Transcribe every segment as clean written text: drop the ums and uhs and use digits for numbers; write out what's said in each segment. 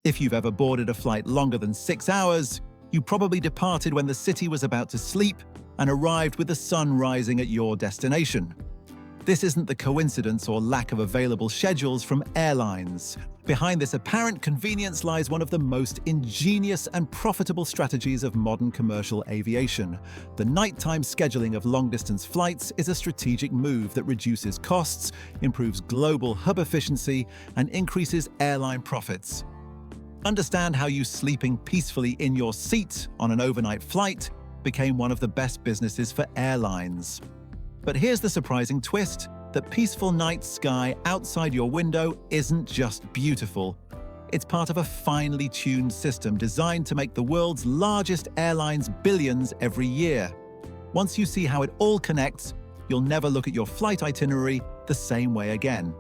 If you've ever boarded a flight longer than 6 hours, you probably departed when the city was about to sleep and arrived with the sun rising at your destination. This isn't the coincidence or lack of available schedules from airlines. Behind this apparent convenience lies one of the most ingenious and profitable strategies of modern commercial aviation. The nighttime scheduling of long-distance flights is a strategic move that reduces costs, improves global hub efficiency, and increases airline profits. Understand how you sleeping peacefully in your seat on an overnight flight became one of the best businesses for airlines. But here's the surprising twist: that peaceful night sky outside your window isn't just beautiful. It's part of a finely tuned system designed to make the world's largest airlines billions every year. Once you see how it all connects, you'll never look at your flight itinerary the same way again.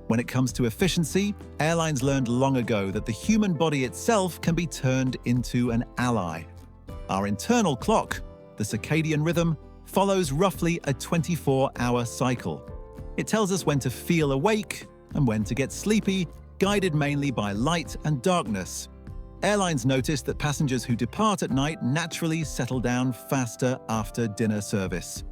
When it comes to efficiency, airlines learned long ago that the human body itself can be turned into an ally. Our internal clock, the circadian rhythm, follows roughly a 24-hour cycle. It tells us when to feel awake and when to get sleepy, guided mainly by light and darkness. Airlines notice that passengers who depart at night naturally settle down faster after dinner service.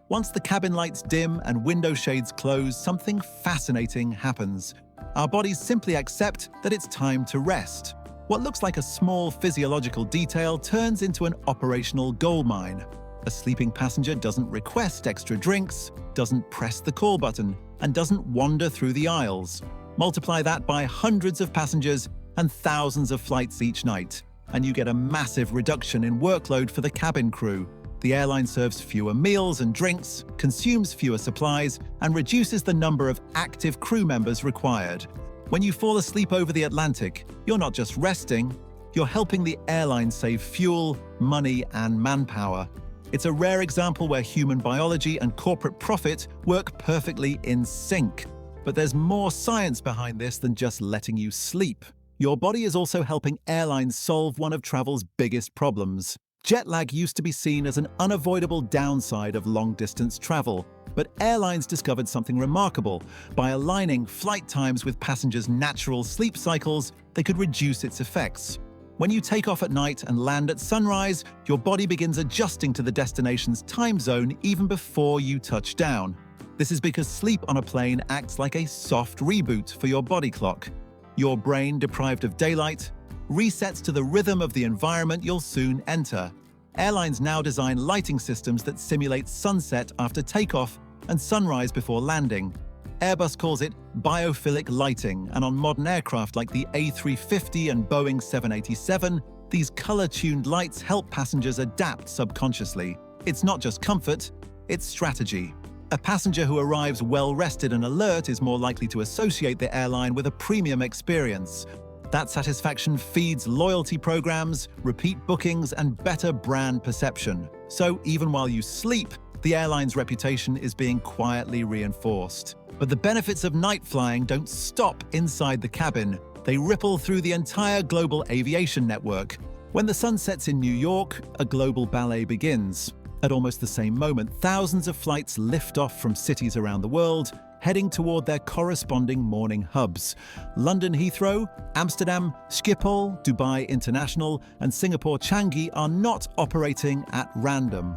Once the cabin lights dim and window shades close, something fascinating happens. Our bodies simply accept that it's time to rest. What looks like a small physiological detail turns into an operational goldmine. A sleeping passenger doesn't request extra drinks, doesn't press the call button, and doesn't wander through the aisles. Multiply that by hundreds of passengers and thousands of flights each night, and you get a massive reduction in workload for the cabin crew. The airline serves fewer meals and drinks, consumes fewer supplies, and reduces the number of active crew members required. When you fall asleep over the Atlantic, you're not just resting, you're helping the airline save fuel, money, and manpower. It's a rare example where human biology and corporate profit work perfectly in sync. But there's more science behind this than just letting you sleep. Your body is also helping airlines solve one of travel's biggest problems. Jet lag used to be seen as an unavoidable downside of long-distance travel, but airlines discovered something remarkable. By aligning flight times with passengers' natural sleep cycles, they could reduce its effects. When you take off at night and land at sunrise, your body begins adjusting to the destination's time zone even before you touch down. This is because sleep on a plane acts like a soft reboot for your body clock. Your brain, deprived of daylight, resets to the rhythm of the environment you'll soon enter. Airlines now design lighting systems that simulate sunset after takeoff and sunrise before landing. Airbus calls it biophilic lighting, and on modern aircraft like the A350 and Boeing 787, these color-tuned lights help passengers adapt subconsciously. It's not just comfort, it's strategy. A passenger who arrives well-rested and alert is more likely to associate the airline with a premium experience. That satisfaction feeds loyalty programs, repeat bookings, and better brand perception. So even while you sleep, the airline's reputation is being quietly reinforced. But the benefits of night flying don't stop inside the cabin. They ripple through the entire global aviation network. When the sun sets in New York, a global ballet begins. At almost the same moment, thousands of flights lift off from cities around the world, heading toward their corresponding morning hubs. London Heathrow, Amsterdam Schiphol, Dubai International, and Singapore Changi are not operating at random.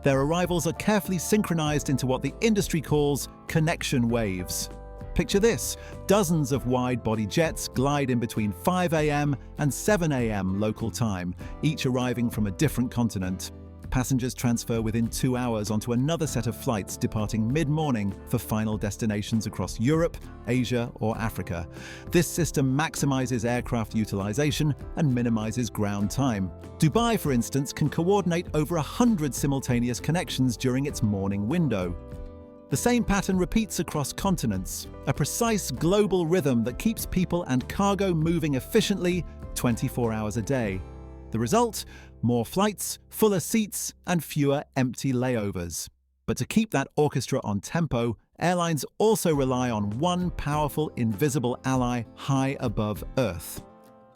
Their arrivals are carefully synchronized into what the industry calls connection waves. Picture this: dozens of wide-body jets glide in between 5 a.m. and 7 a.m. local time, each arriving from a different continent. Passengers transfer within 2 hours onto another set of flights departing mid-morning for final destinations across Europe, Asia, or Africa. This system maximizes aircraft utilization and minimizes ground time. Dubai, for instance, can coordinate over 100 simultaneous connections during its morning window. The same pattern repeats across continents, a precise global rhythm that keeps people and cargo moving efficiently 24 hours a day. The result? More flights, fuller seats, and fewer empty layovers. But to keep that orchestra on tempo, airlines also rely on one powerful invisible ally high above Earth.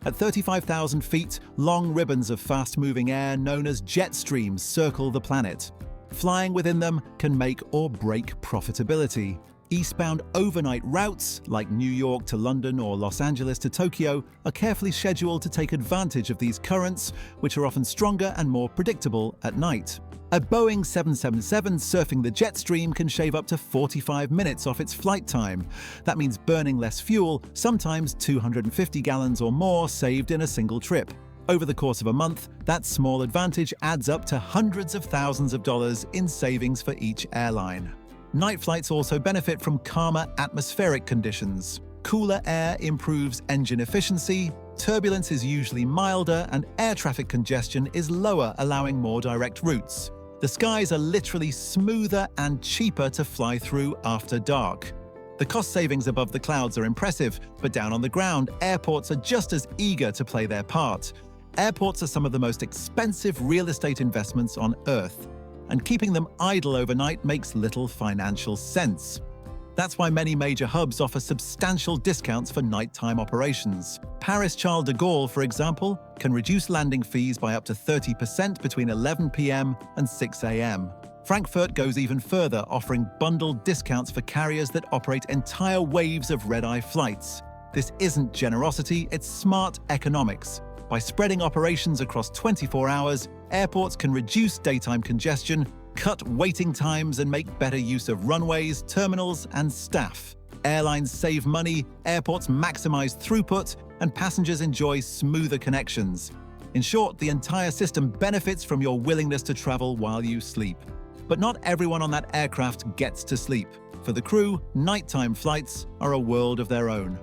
At 35,000 feet, long ribbons of fast-moving air known as jet streams circle the planet. Flying within them can make or break profitability. Eastbound overnight routes, like New York to London or Los Angeles to Tokyo, are carefully scheduled to take advantage of these currents, which are often stronger and more predictable at night. A Boeing 777 surfing the jet stream can shave up to 45 minutes off its flight time. That means burning less fuel, sometimes 250 gallons or more saved in a single trip. Over the course of a month, that small advantage adds up to hundreds of thousands of dollars in savings for each airline. Night flights also benefit from calmer atmospheric conditions. Cooler air improves engine efficiency, turbulence is usually milder, and air traffic congestion is lower, allowing more direct routes. The skies are literally smoother and cheaper to fly through after dark. The cost savings above the clouds are impressive, but down on the ground, airports are just as eager to play their part. Airports are some of the most expensive real estate investments on Earth, and keeping them idle overnight makes little financial sense. That's why many major hubs offer substantial discounts for nighttime operations. Paris Charles de Gaulle, for example, can reduce landing fees by up to 30% between 11 p.m. and 6 a.m. Frankfurt goes even further, offering bundled discounts for carriers that operate entire waves of red-eye flights. This isn't generosity, it's smart economics. By spreading operations across 24 hours, airports can reduce daytime congestion, cut waiting times, and make better use of runways, terminals, and staff. Airlines save money, airports maximize throughput, and passengers enjoy smoother connections. In short, the entire system benefits from your willingness to travel while you sleep. But not everyone on that aircraft gets to sleep. For the crew, nighttime flights are a world of their own.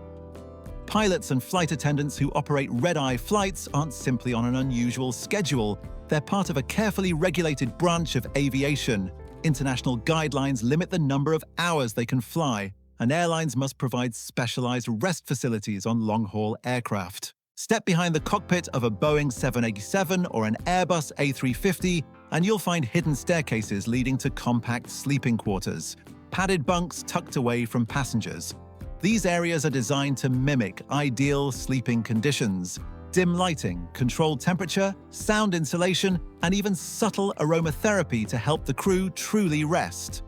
Pilots and flight attendants who operate red-eye flights aren't simply on an unusual schedule. They're part of a carefully regulated branch of aviation. International guidelines limit the number of hours they can fly, and airlines must provide specialized rest facilities on long-haul aircraft. Step behind the cockpit of a Boeing 787 or an Airbus A350, and you'll find hidden staircases leading to compact sleeping quarters, padded bunks tucked away from passengers. These areas are designed to mimic ideal sleeping conditions. Dim lighting, controlled temperature, sound insulation, and even subtle aromatherapy to help the crew truly rest.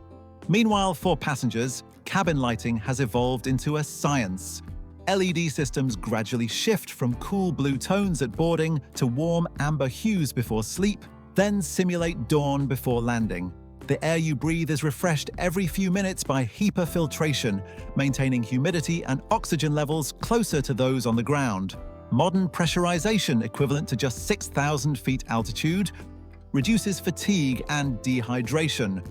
Meanwhile, for passengers, cabin lighting has evolved into a science. LED systems gradually shift from cool blue tones at boarding to warm amber hues before sleep, then simulate dawn before landing. The air you breathe is refreshed every few minutes by HEPA filtration, maintaining humidity and oxygen levels closer to those on the ground. Modern pressurization, equivalent to just 6,000 feet altitude, reduces fatigue and dehydration.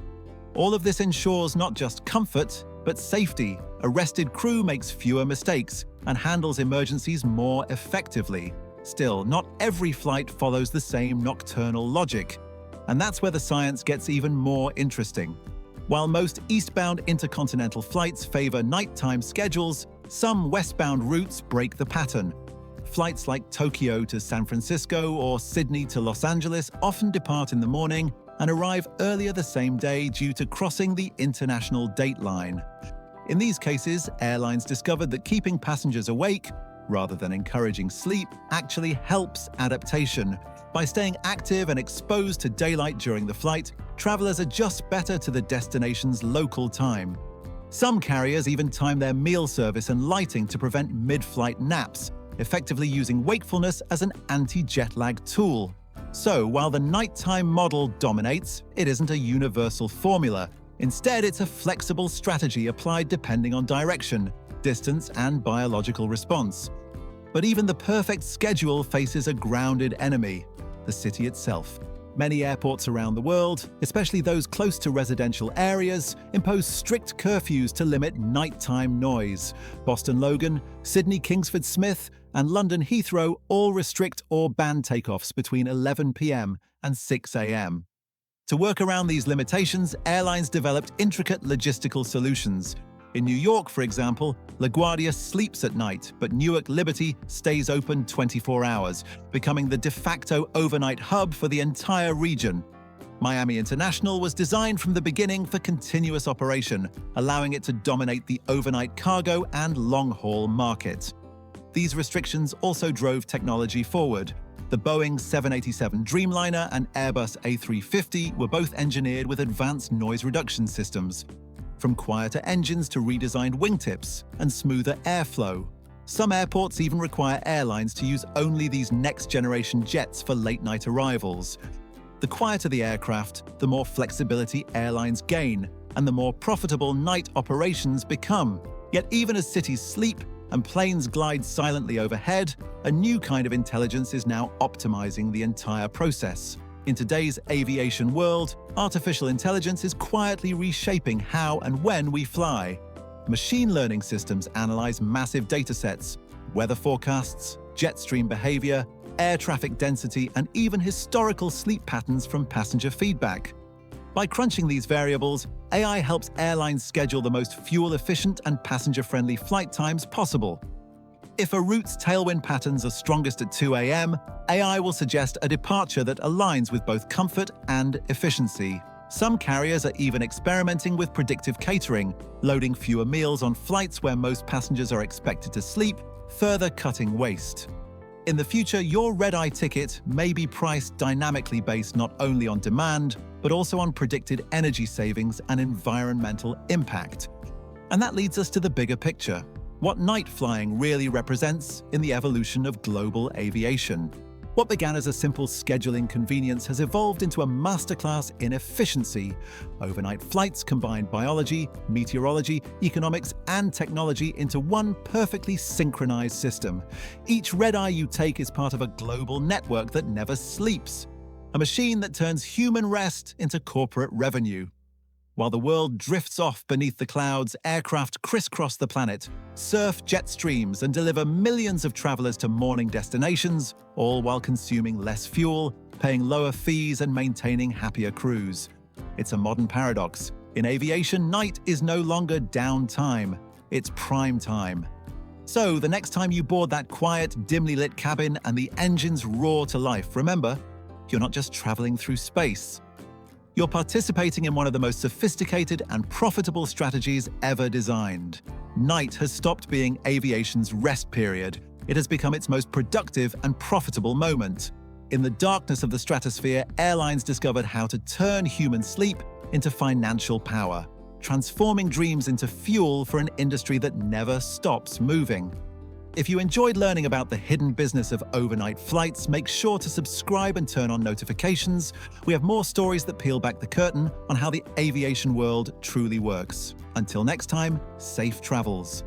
All of this ensures not just comfort, but safety. A rested crew makes fewer mistakes and handles emergencies more effectively. Still, not every flight follows the same nocturnal logic. And that's where the science gets even more interesting. While most eastbound intercontinental flights favor nighttime schedules, some westbound routes break the pattern. Flights like Tokyo to San Francisco or Sydney to Los Angeles often depart in the morning and arrive earlier the same day due to crossing the international date line. In these cases, airlines discovered that keeping passengers awake, rather than encouraging sleep, actually helps adaptation. By staying active and exposed to daylight during the flight, travelers adjust better to the destination's local time. Some carriers even time their meal service and lighting to prevent mid-flight naps, effectively using wakefulness as an anti-jet lag tool. So, while the nighttime model dominates, it isn't a universal formula. Instead, it's a flexible strategy applied depending on direction, distance, and biological response. But even the perfect schedule faces a grounded enemy: the city itself. Many airports around the world, especially those close to residential areas, impose strict curfews to limit nighttime noise. Boston Logan, Sydney Kingsford Smith, and London Heathrow all restrict or ban takeoffs between 11 p.m. and 6 a.m. To work around these limitations, airlines developed intricate logistical solutions. In New York, for example, LaGuardia sleeps at night, but Newark Liberty stays open 24 hours, becoming the de facto overnight hub for the entire region. Miami International was designed from the beginning for continuous operation, allowing it to dominate the overnight cargo and long-haul market. These restrictions also drove technology forward. The Boeing 787 Dreamliner and Airbus A350 were both engineered with advanced noise reduction systems. from quieter engines to redesigned wingtips and smoother airflow. Some airports even require airlines to use only these next-generation jets for late-night arrivals. The quieter the aircraft, the more flexibility airlines gain, and the more profitable night operations become. Yet even as cities sleep and planes glide silently overhead, a new kind of intelligence is now optimizing the entire process. In today's aviation world, artificial intelligence is quietly reshaping how and when we fly. Machine learning systems analyze massive datasets, weather forecasts, jet stream behavior, air traffic density, and even historical sleep patterns from passenger feedback. By crunching these variables, AI helps airlines schedule the most fuel-efficient and passenger-friendly flight times possible. If a route's tailwind patterns are strongest at 2 a.m., AI will suggest a departure that aligns with both comfort and efficiency. Some carriers are even experimenting with predictive catering, loading fewer meals on flights where most passengers are expected to sleep, further cutting waste. In the future, your red-eye ticket may be priced dynamically based not only on demand, but also on predicted energy savings and environmental impact. And that leads us to the bigger picture: what night flying really represents in the evolution of global aviation. What began as a simple scheduling convenience has evolved into a masterclass in efficiency. Overnight flights combine biology, meteorology, economics, and technology into one perfectly synchronized system. Each red-eye you take is part of a global network that never sleeps, a machine that turns human rest into corporate revenue. While the world drifts off beneath the clouds, aircraft crisscross the planet, surf jet streams, and deliver millions of travelers to morning destinations, all while consuming less fuel, paying lower fees, and maintaining happier crews. It's a modern paradox. In aviation, night is no longer downtime, it's prime time. So, the next time you board that quiet, dimly lit cabin and the engines roar to life, remember, you're not just traveling through space. You're participating in one of the most sophisticated and profitable strategies ever designed. Night has stopped being aviation's rest period. It has become its most productive and profitable moment. In the darkness of the stratosphere, airlines discovered how to turn human sleep into financial power, transforming dreams into fuel for an industry that never stops moving. If you enjoyed learning about the hidden business of overnight flights, make sure to subscribe and turn on notifications. We have more stories that peel back the curtain on how the aviation world truly works. Until next time, safe travels.